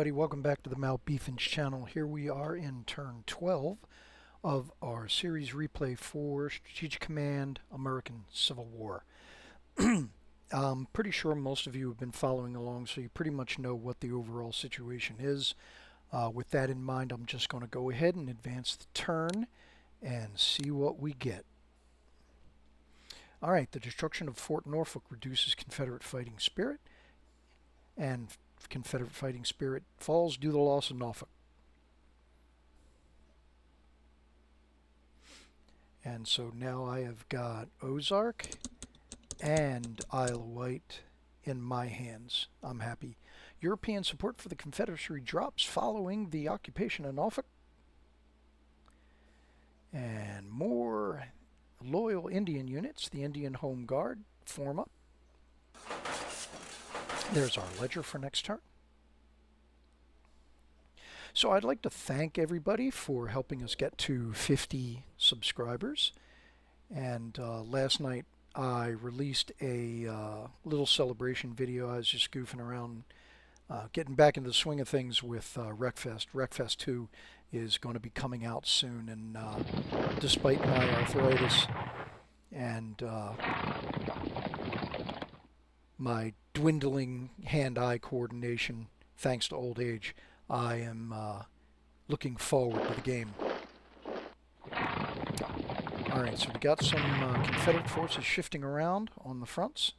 everybody, welcome back to the Malbeefance channel. Here we are in turn 12 of our series replay for Strategic Command American Civil War. I'm pretty sure most of you have been following along, so you pretty much know what the overall situation is. With that in mind, I'm just going to go ahead and advance the turn and see what we get. Alright, the destruction of Fort Norfolk reduces Confederate fighting spirit, and Confederate fighting spirit falls due to the loss of Norfolk. And so now I have got Ozark and Isle of Wight in my hands. I'm happy. European support for the Confederacy drops following the occupation of Norfolk. And more loyal Indian units, the Indian Home Guard, form up. There's our ledger for next turn. So I'd like to thank everybody for helping us get to 50 subscribers. And last night I released a little celebration video. I was just goofing around, getting back into the swing of things with Wreckfest. Wreckfest 2 is going to be coming out soon, and despite my arthritis and my dwindling hand-eye coordination thanks to old age, I am looking forward to the game. Alright, so we got some Confederate forces shifting around on the fronts.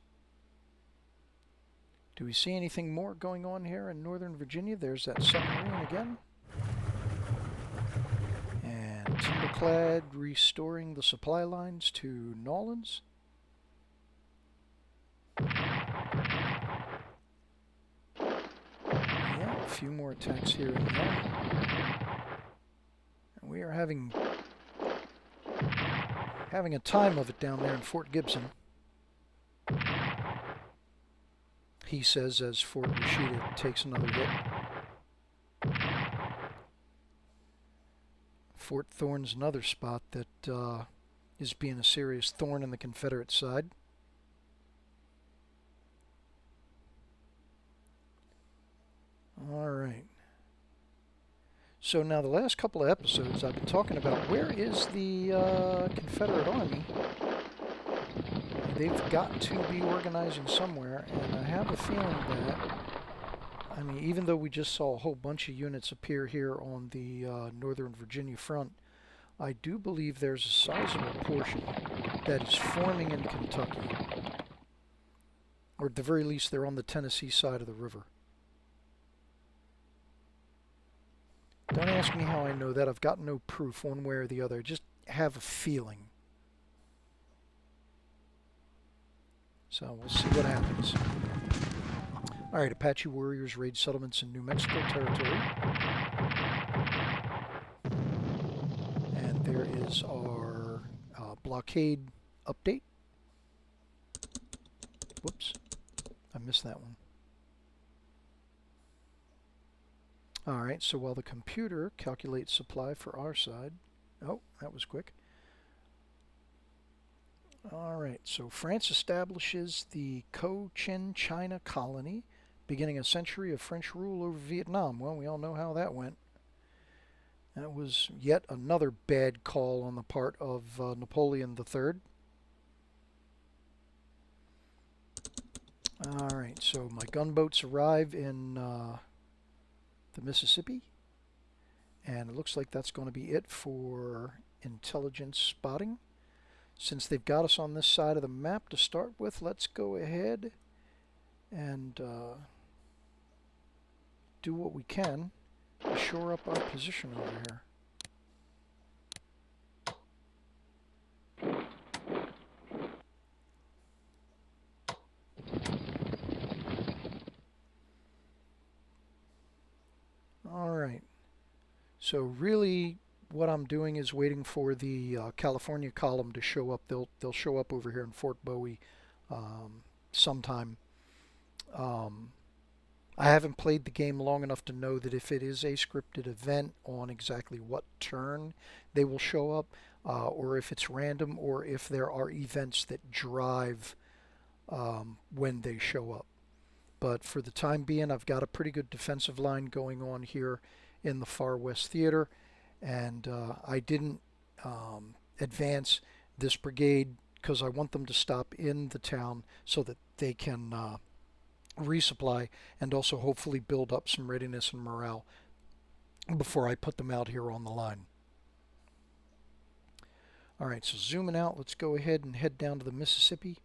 Do we see anything more going on here in Northern Virginia? There's that submarine again. And Timberclad restoring the supply lines to Nolans. Yeah, a few more attacks here and there. And we are having a time of it down there in Fort Gibson. He says as Fort Rashida takes another hit. Fort Thorne's another spot that is being a serious thorn in the Confederate side. Alright. So now the last couple of episodes I've been talking about where is the Confederate Army. They've got to be organizing somewhere, and I have a feeling that, I mean, even though we just saw a whole bunch of units appear here on the Northern Virginia front, I do believe there's a sizable portion that is forming in Kentucky. Or at the very least, they're on the Tennessee side of the river. Don't ask me how I know that. I've got no proof one way or the other. I just have a feeling. So we'll see what happens. Alright, Apache warriors raid settlements in New Mexico territory. And there is our blockade update. Whoops, I missed that one. Alright, so while the computer calculates supply for our side... Oh, that was quick. Alright, so France establishes the Cochin China colony, beginning a century of French rule over Vietnam. Well, we all know how that went. That was yet another bad call on the part of Napoleon III. Alright, so my gunboats arrive in the Mississippi, and it looks like that's going to be it for intelligence spotting. Since they've got us on this side of the map to start with, let's go ahead and do what we can to shore up our position over here. Alright, so really what I'm doing is waiting for the California column to show up. They'll show up over here in Fort Bowie sometime. I haven't played the game long enough to know that if it is a scripted event on exactly what turn they will show up, or if it's random, or if there are events that drive when they show up. But for the time being, I've got a pretty good defensive line going on here in the Far West Theater, and I didn't advance this brigade because I want them to stop in the town so that they can resupply and also hopefully build up some readiness and morale before I put them out here on the line. Alright, so zooming out, let's go ahead and head down to the Mississippi.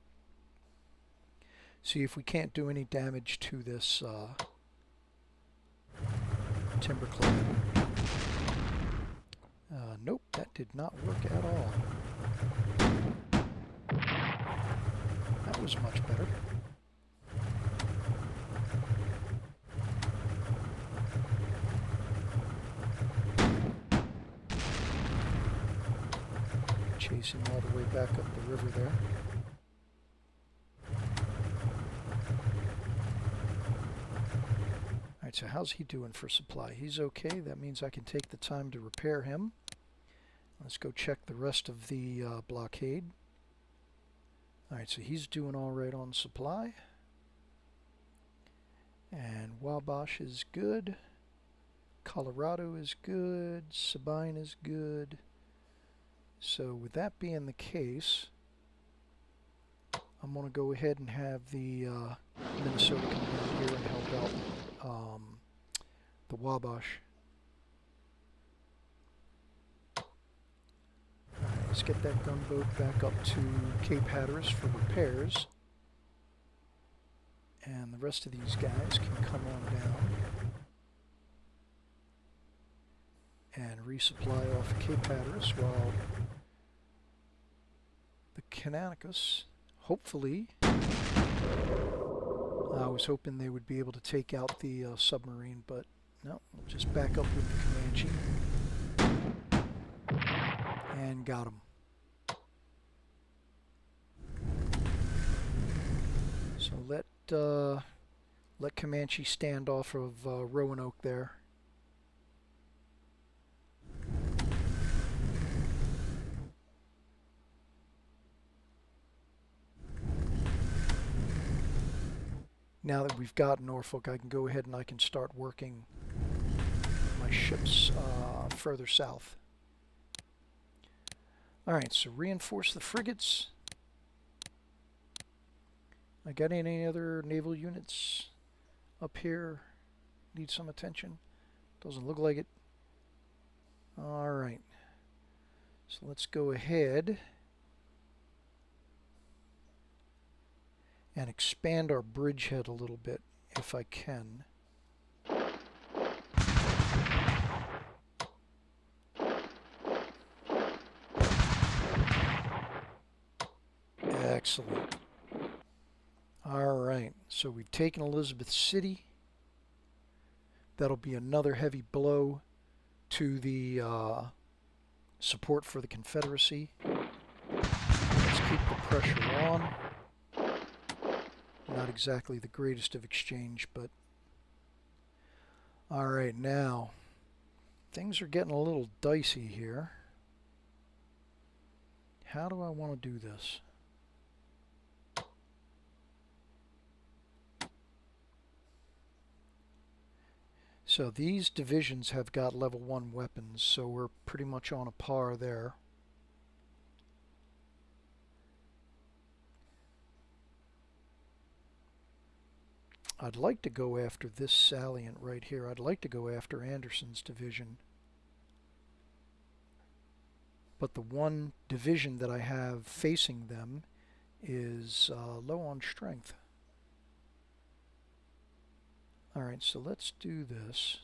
See if we can't do any damage to this timberclad. Nope, that did not work at all. That was much better. Chase him all the way back up the river there. Alright, so how's he doing for supply? He's okay. That means I can take the time to repair him. Let's go check the rest of the blockade. Alright, so he's doing alright on supply. And Wabash is good. Colorado is good. Sabine is good. So with that being the case, I'm going to go ahead and have the Minnesota come down here and help out the Wabash. Alright, let's get that gunboat back up to Cape Hatteras for repairs. And the rest of these guys can come on down and resupply off Cape Hatteras while the Canonicus, hopefully, I was hoping they would be able to take out the submarine, but no, we'll just back up with the Comanche. And got him. So let Comanche stand off of Roanoke there. Now that we've got Norfolk, I can go ahead and I can start working my ships further south. Alright, so reinforce the frigates. I got any other naval units up here? Need some attention? Doesn't look like it. Alright, so let's go ahead and expand our bridgehead a little bit, if I can. Excellent. Alright, so we've taken Elizabeth City. That'll be another heavy blow to the support for the Confederacy. Let's keep the pressure on. Not exactly the greatest of exchange, but alright, now things are getting a little dicey here. How do I want to do this? So these divisions have got level 1 weapons, so we're pretty much on a par there. I'd like to go after this salient right here. I'd like to go after Anderson's division. But the one division that I have facing them is low on strength. Alright, so let's do this.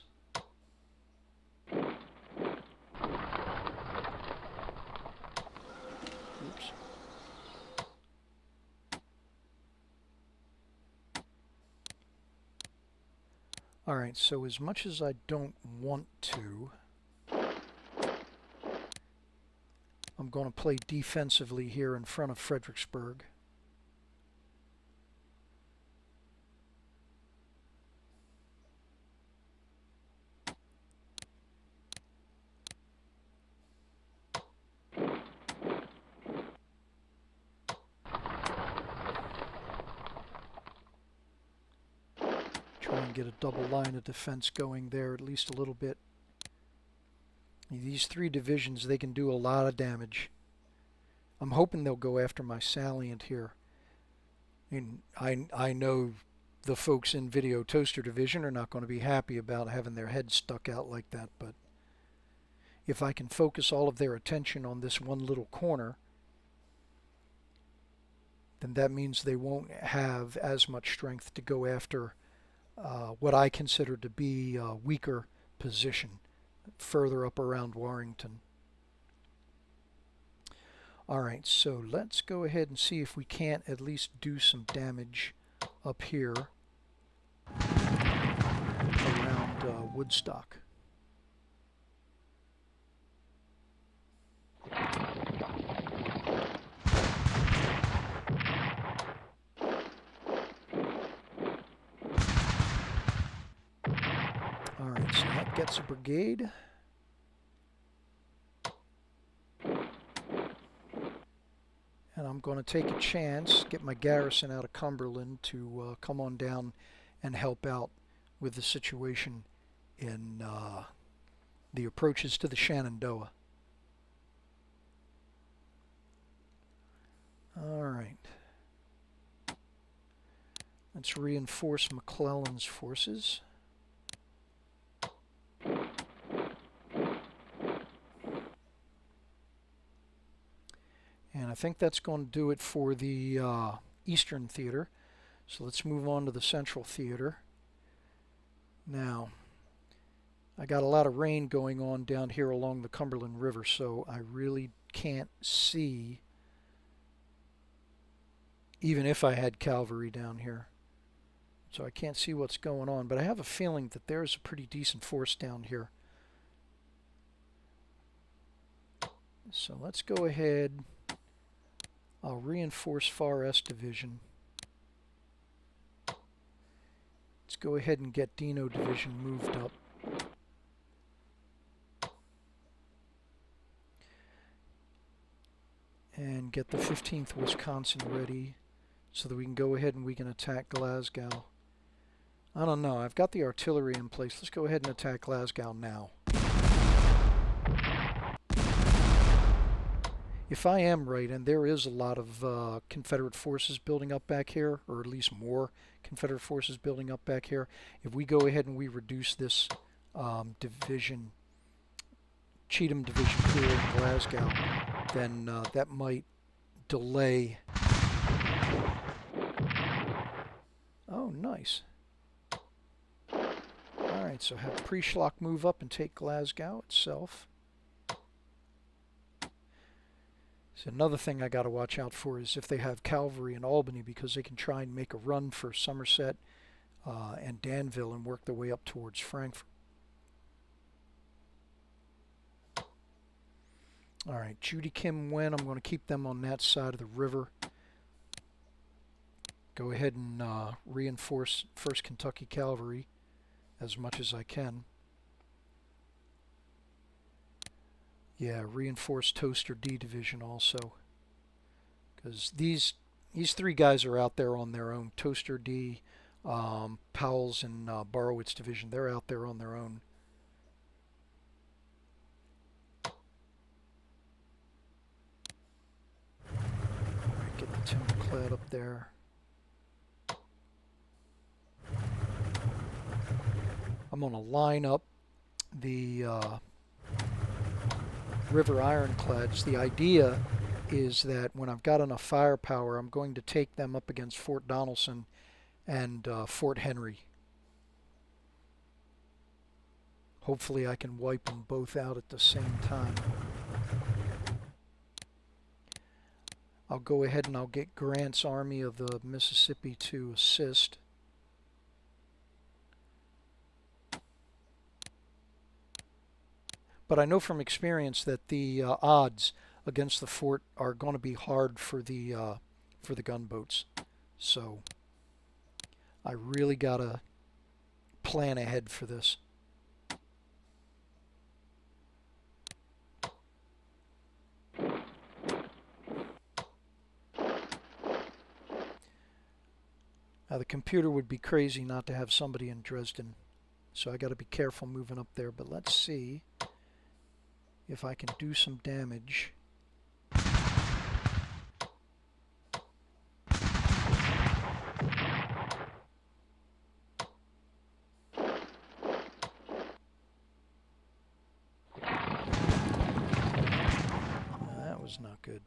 Oops. Alright, so as much as I don't want to, I'm going to play defensively here in front of Fredericksburg. and get a double line of defense going there, at least a little bit. These 3 divisions, they can do a lot of damage. I'm hoping they'll go after my salient here. And I know the folks in Video Toaster Division are not going to be happy about having their heads stuck out like that, but if I can focus all of their attention on this one little corner, then that means they won't have as much strength to go after what I consider to be a weaker position further up around Warrington. Alright, so let's go ahead and see if we can't at least do some damage up here around Woodstock. Alright, so that gets a brigade. And I'm going to take a chance, get my garrison out of Cumberland to come on down and help out with the situation in the approaches to the Shenandoah. Alright. Let's reinforce McClellan's forces. And I think that's going to do it for the Eastern Theater. So let's move on to the Central Theater. Now, I got a lot of rain going on down here along the Cumberland River, so I really can't see, even if I had cavalry down here. So I can't see what's going on, but I have a feeling that there's a pretty decent force down here. So let's go ahead. I'll reinforce Far S Division. Let's go ahead and get Dino Division moved up. And get the 15th Wisconsin ready so that we can go ahead and we can attack Glasgow. I don't know, I've got the artillery in place. Let's go ahead and attack Glasgow now. If I am right, and there is a lot of Confederate forces building up back here, or at least more Confederate forces building up back here, if we go ahead and we reduce this division, Cheatham Division here in Glasgow, then that might delay. Oh, nice. Alright, so have Preschlock move up and take Glasgow itself. So another thing I got to watch out for is if they have cavalry in Albany, because they can try and make a run for Somerset and Danville and work their way up towards Frankfort. Alright, Judy Kim Wen, I'm going to keep them on that side of the river. Go ahead and reinforce 1st Kentucky Cavalry as much as I can. Yeah, reinforce Toaster D Division also. Because these 3 guys are out there on their own. Toaster D, Powell's and Borowitz Division, they're out there on their own. Alright, get the timberclad up there. I'm going to line up the river ironclads. The idea is that when I've got enough firepower, I'm going to take them up against Fort Donelson and Fort Henry. Hopefully I can wipe them both out at the same time. I'll go ahead and I'll get Grant's Army of the Mississippi to assist. But I know from experience that the odds against the fort are going to be hard for the gunboats. So I really got to plan ahead for this. The computer would be crazy not to have somebody in Dresden, so I got to be careful moving up there. But let's see if I can do some damage. That was not good.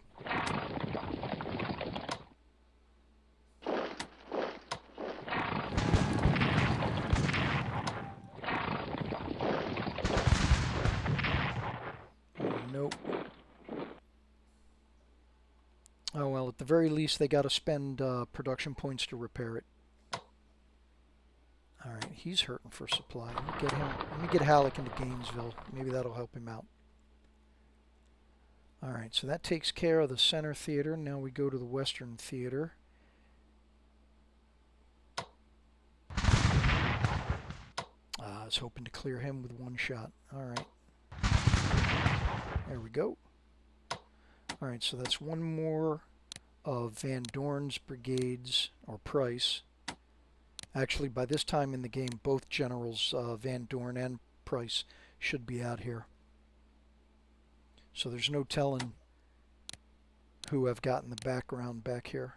Nope. Oh well, at the very least they got to spend production points to repair it. Alright, he's hurting for supply. Let me get him. Let me get Halleck into Gainesville. Maybe that'll help him out. Alright, so that takes care of the center theater. Now we go to the western theater. I was hoping to clear him with one shot. Alright. There we go. Alright, so that's one more of Van Dorn's brigades, or Price. Actually, by this time in the game, both generals, Van Dorn and Price, should be out here. So there's no telling who I've got in the background back here.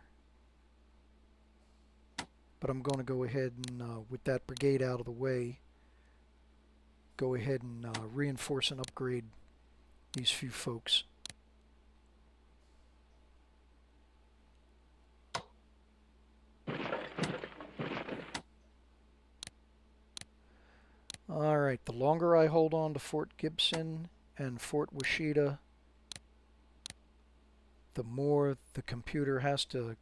But I'm going to go ahead and, with that brigade out of the way, go ahead and reinforce and upgrade these few folks. Alright, the longer I hold on to Fort Gibson and Fort Washita, the more the computer has to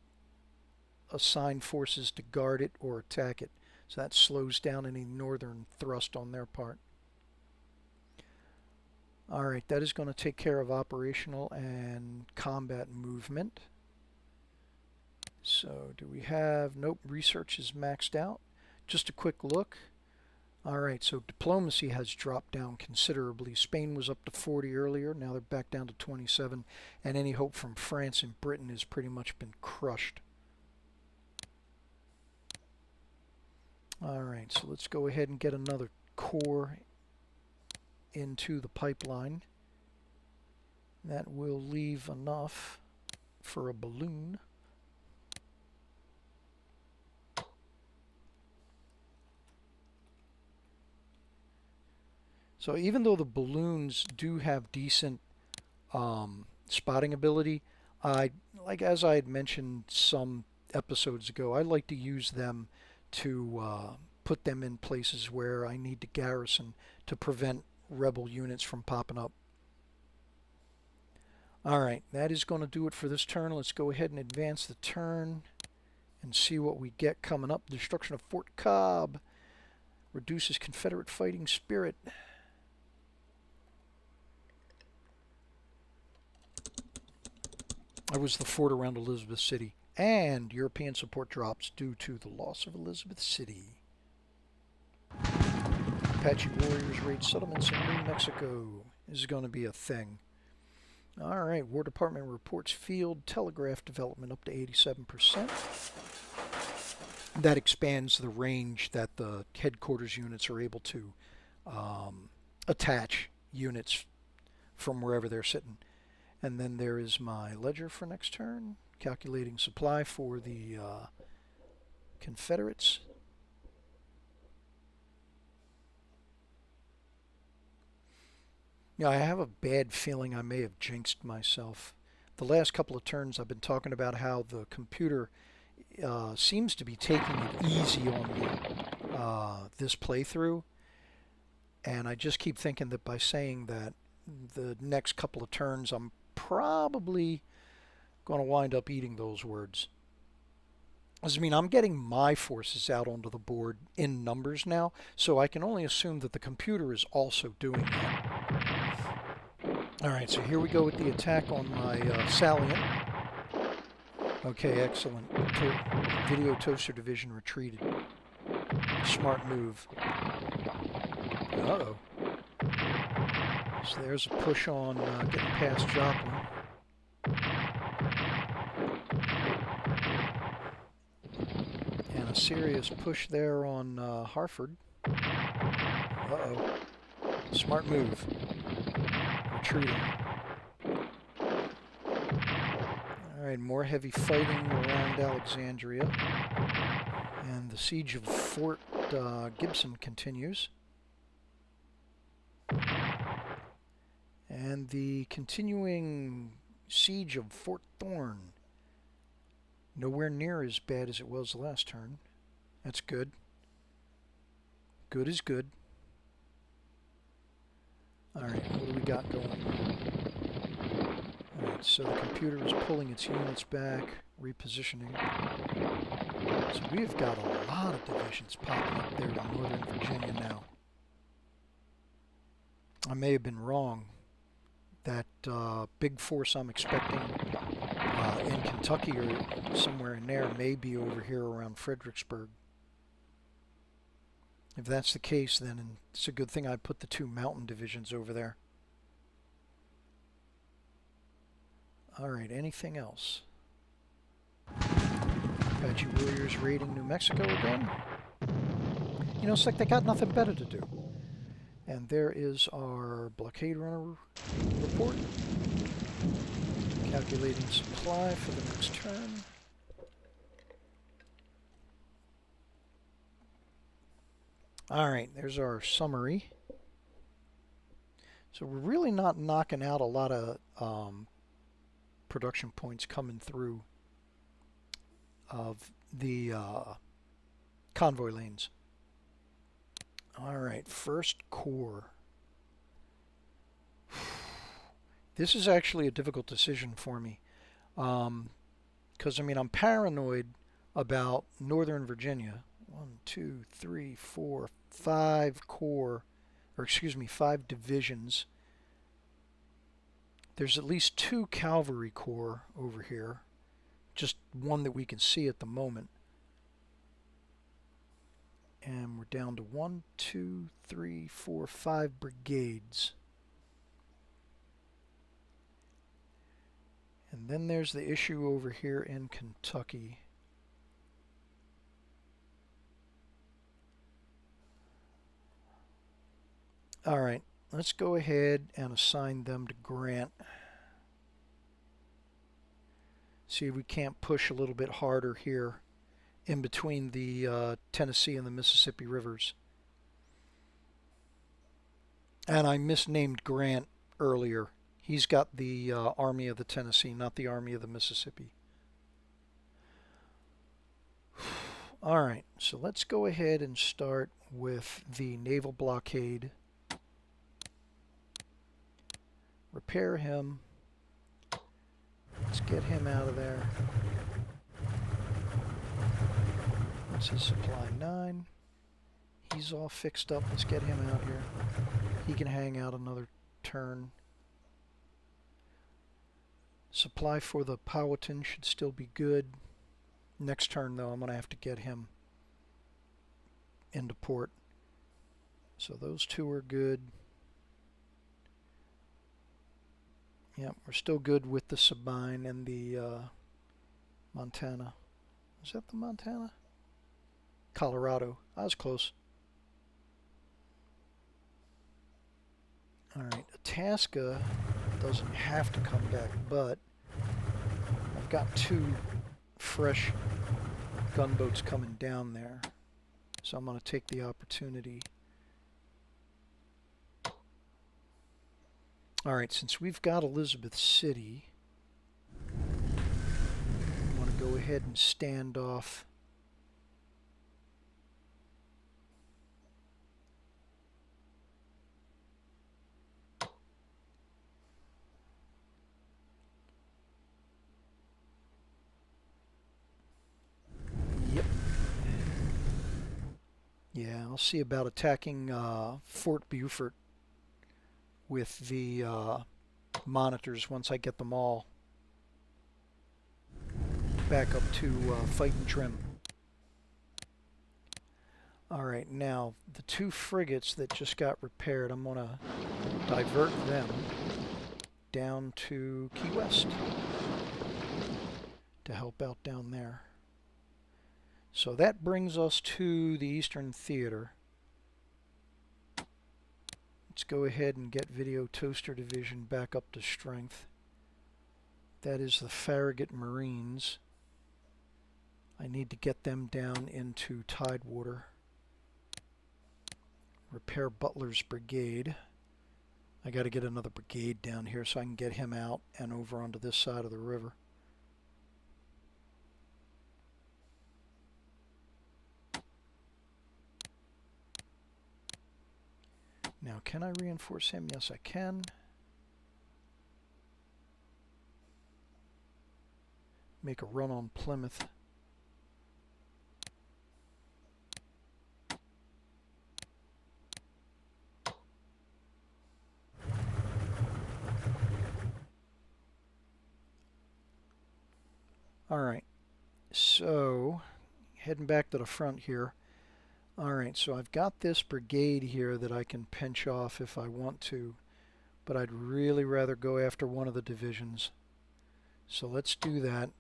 assign forces to guard it or attack it. So that slows down any northern thrust on their part. Alright, that is going to take care of operational and combat movement. So do we have... Nope, research is maxed out. Just a quick look. Alright, so diplomacy has dropped down considerably. Spain was up to 40 earlier, now they're back down to 27, and any hope from France and Britain has pretty much been crushed. Alright, so let's go ahead and get another corps into the pipeline. That will leave enough for a balloon. So even though the balloons do have decent spotting ability, as I had mentioned some episodes ago, I like to use them to put them in places where I need to garrison to prevent rebel units from popping up. Alright, that is going to do it for this turn. Let's go ahead and advance the turn and see what we get coming up. Destruction of Fort Cobb reduces Confederate fighting spirit. That was the fort around Elizabeth City. And European support drops due to the loss of Elizabeth City. Apache warriors raid settlements in New Mexico. This is going to be a thing. Alright, War Department reports field telegraph development up to 87%. That expands the range that the headquarters units are able to attach units from wherever they're sitting. And then there is my ledger for next turn, calculating supply for the Confederates. Yeah, I have a bad feeling I may have jinxed myself. The last couple of turns I've been talking about how the computer seems to be taking it easy on me this playthrough. And I just keep thinking that by saying that, the next couple of turns I'm probably going to wind up eating those words. I mean, I'm getting my forces out onto the board in numbers now, so I can only assume that the computer is also doing that. Alright, so here we go with the attack on my salient. Okay, excellent. Video Toaster Division retreated. Smart move. Uh-oh. So there's a push on getting past Joplin. And a serious push there on Hartford. Uh-oh. Smart move. Retreating. Alright, more heavy fighting around Alexandria. And the siege of Fort Gibson continues. And the continuing siege of Fort Thorne. Nowhere near as bad as it was last turn. That's good. Good is good. Alright, what do we got going? Alright, so the computer is pulling its units back, repositioning. So we've got a lot of divisions popping up there in Northern Virginia now. I may have been wrong. That big force I'm expecting in Kentucky or somewhere in there may be over here around Fredericksburg. If that's the case, then it's a good thing I put the 2 mountain divisions over there. Alright, anything else? Apache Warriors raiding New Mexico again. You know, it's like they got nothing better to do. And there is our blockade runner report. Calculating supply for the next turn. Alright, there's our summary. So we're really not knocking out a lot of production points coming through of the convoy lanes. Alright, first corps. This is actually a difficult decision for me. Because, I mean, I'm paranoid about Northern Virginia. 1, 2, 3, 4, 5 corps, or excuse me, 5 divisions. There's at least 2 cavalry corps over here. Just one that we can see at the moment. And we're down to 1, 2, 3, 4, 5 brigades. And then there's the issue over here in Kentucky. Alright, let's go ahead and assign them to Grant. See if we can't push a little bit harder here in between the Tennessee and the Mississippi rivers. And I misnamed Grant earlier. He's got the Army of the Tennessee, not the Army of the Mississippi. Alright, so let's go ahead and start with the naval blockade. Repair him. Let's get him out of there. What's his supply? 9. He's all fixed up. Let's get him out here. He can hang out another turn. Supply for the Powhatan should still be good. Next turn, though, I'm going to have to get him into port. So those 2 are good. Yep, we're still good with the Sabine and the Montana. Is that the Montana? Colorado. I was close. Alright, Itasca doesn't have to come back, but I've got 2 fresh gunboats coming down there. So I'm going to take the opportunity. Alright, since we've got Elizabeth City, I want to go ahead and stand off Yeah, I'll see about attacking Fort Beaufort with the monitors once I get them all back up to fighting trim. Alright, now the 2 frigates that just got repaired, I'm going to divert them down to Key West to help out down there. So that brings us to the Eastern Theater. Let's go ahead and get Video Toaster Division back up to strength. That is the Farragut Marines. I need to get them down into Tidewater. Repair Butler's brigade. I got to get another brigade down here so I can get him out and over onto this side of the river. Now, can I reinforce him? Yes, I can. Make a run on Plymouth. Alright, so heading back to the front here. Alright, so I've got this brigade here that I can pinch off if I want to, but I'd really rather go after one of the divisions. So let's do that.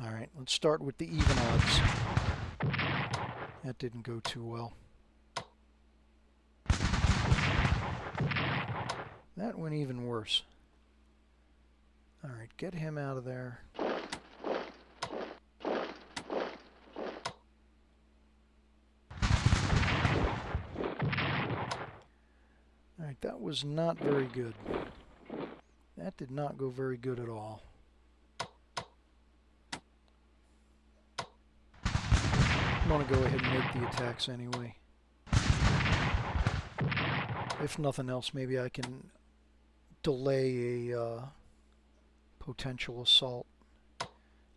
Alright, let's start with the even odds. That didn't go too well. That went even worse. Alright, get him out of there. Alright, that was not very good. That did not go very good at all. I'm going to go ahead and make the attacks anyway. If nothing else, maybe I can delay a potential assault.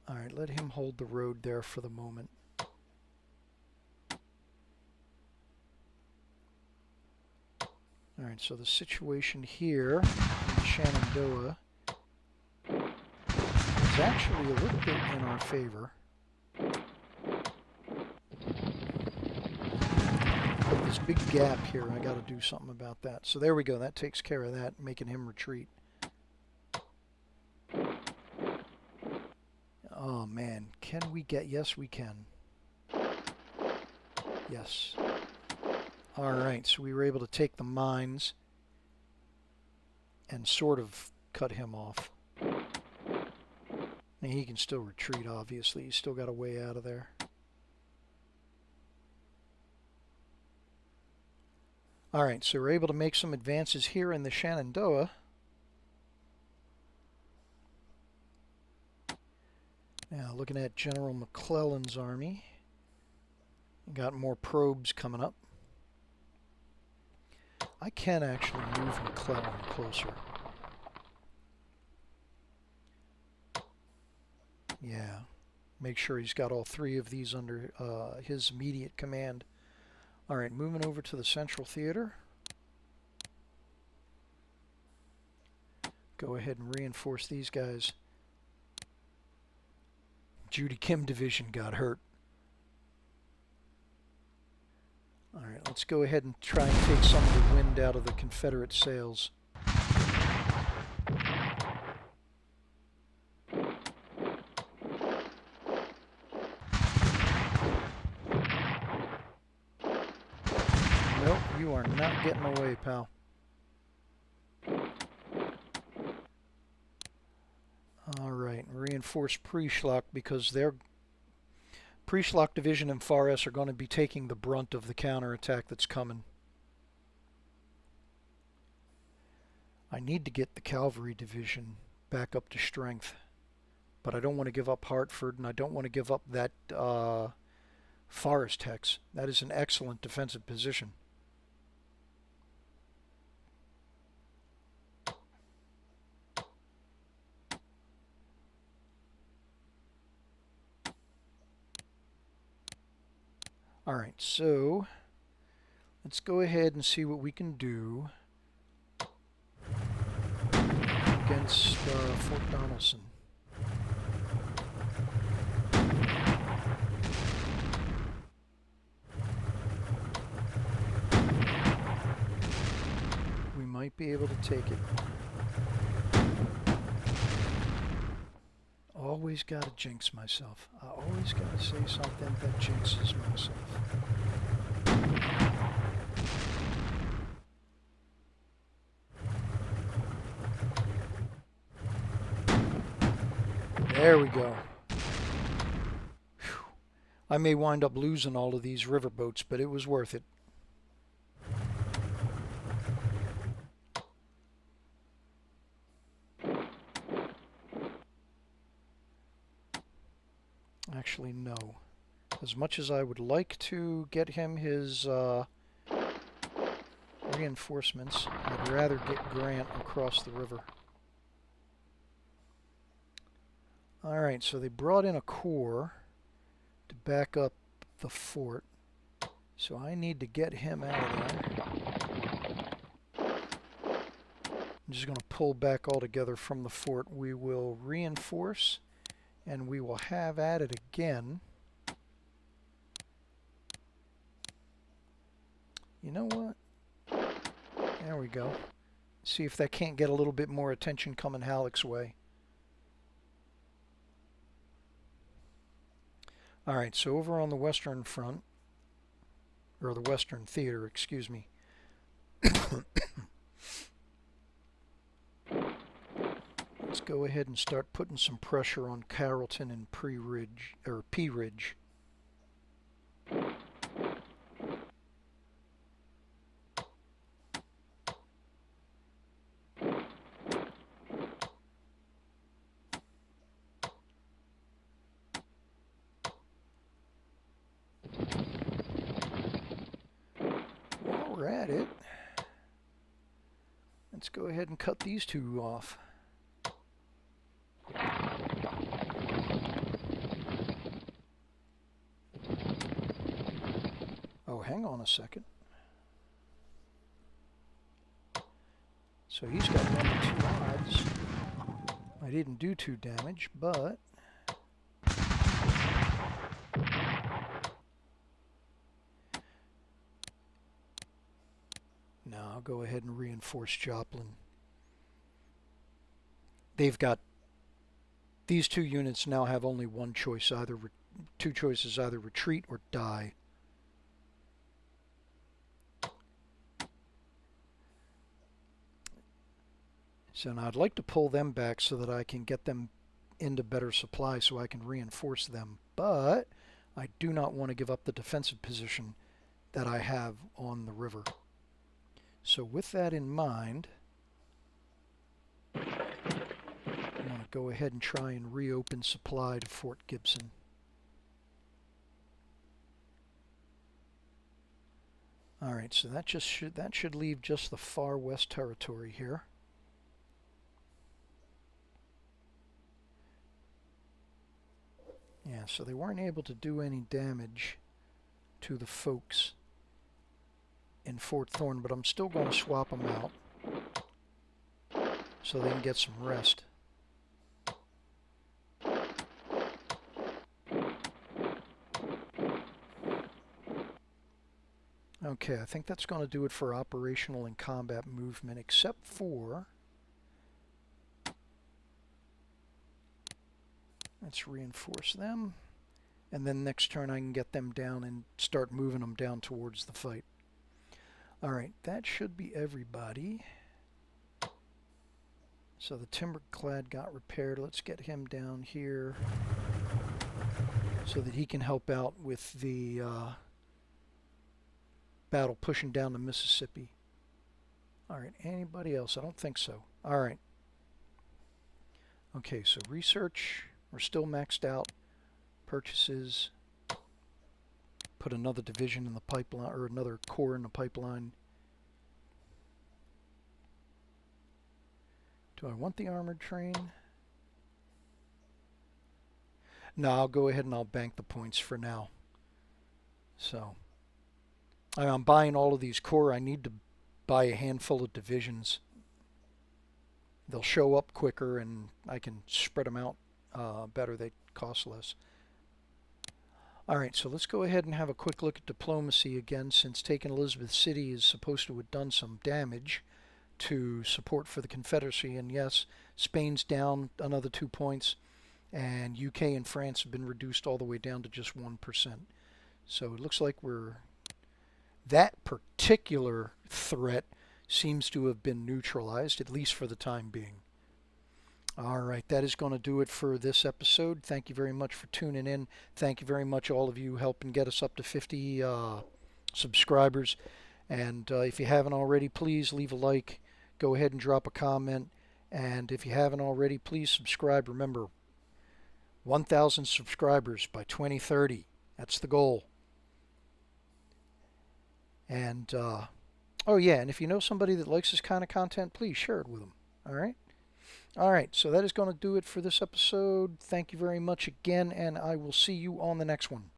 Alright, let him hold the road there for the moment. Alright, so the situation here in the Shenandoah is actually a little bit in our favor. But this big gap here, I got to do something about that. So there we go, that takes care of that, making him retreat. Oh man, can we get, yes we can. Yes. Alright, so we were able to take the mines and sort of cut him off. And he can still retreat, obviously. He's still got a way out of there. Alright, so we're able to make some advances here in the Shenandoah. Now, looking at General McClellan's army. Got more probes coming up. I can actually move McClellan closer. Yeah. Make sure he's got all three of these under his immediate command. Alright, moving over to the Central Theater. Go ahead and reinforce these guys. Judy Kim Division got hurt. Alright, let's go ahead and try and take some of the wind out of the Confederate sails. Nope, you are not getting away, pal. Alright, reinforce Prieschlacht because their Prieschlacht Division and Fares are going to be taking the brunt of the counterattack that's coming. I need to get the Cavalry Division back up to strength, but I don't want to give up Hartford, and I don't want to give up that Forest Hex. That is an excellent defensive position. Alright, so let's go ahead and see what we can do against Fort Donelson. We might be able to take it. Always got to jinx myself. I always got to say something that jinxes myself. There we go. Whew. I may wind up losing all of these riverboats, but it was worth it. Actually, no. As much as I would like to get him his reinforcements, I'd rather get Grant across the river. Alright, so they brought in a corps to back up the fort. So I need to get him out of there. I'm just going to pull back altogether from the fort. We will reinforce, and we will have at it again. You know what? There we go. See if that can't get a little bit more attention coming Halleck's way. Alright, so over on the western front, or the western theater, excuse me. Let's go ahead and start putting some pressure on Carrollton and Pea Ridge. While we're at it, let's go ahead and cut these two off. Oh, hang on a second. So he's got 1 to 2 odds. I didn't do 2 damage, but no, I'll go ahead and reinforce Joplin. They've got these 2 units now have only one choice, either 2 choices, either retreat or die. So now I'd like to pull them back so that I can get them into better supply so I can reinforce them. But I do not want to give up the defensive position that I have on the river. So with that in mind, I'm going to go ahead and try and reopen supply to Fort Gibson. Alright, so that should leave just the far west territory here. Yeah, so they weren't able to do any damage to the folks in Fort Thorne, but I'm still going to swap them out so they can get some rest. Okay, I think that's going to do it for operational and combat movement, except for... Let's reinforce them, and then next turn I can get them down and start moving them down towards the fight. Alright, that should be everybody. So the timber-clad got repaired. Let's get him down here so that he can help out with the battle pushing down the Mississippi. Alright, anybody else? I don't think so. Alright. Okay, so research... We're still maxed out. Purchases. Put another division in the pipeline, or another corps in the pipeline. Do I want the armored train? No, I'll go ahead and I'll bank the points for now. So, I'm buying all of these corps. I need to buy a handful of divisions. They'll show up quicker and I can spread them out better. They cost less. Alright, so let's go ahead and have a quick look at diplomacy again, since taking Elizabeth City is supposed to have done some damage to support for the Confederacy. And yes, Spain's down another 2 points, and UK and France have been reduced all the way down to just 1%. So it looks like that particular threat seems to have been neutralized, at least for the time being. All right, that is going to do it for this episode. Thank you very much for tuning in. Thank you very much, all of you, helping get us up to 50 subscribers. And if you haven't already, please leave a like. Go ahead and drop a comment. And if you haven't already, please subscribe. Remember, 1,000 subscribers by 2030. That's the goal. And, oh yeah, and if you know somebody that likes this kind of content, please share it with them. All right? All right, so that is going to do it for this episode. Thank you very much again, and I will see you on the next one.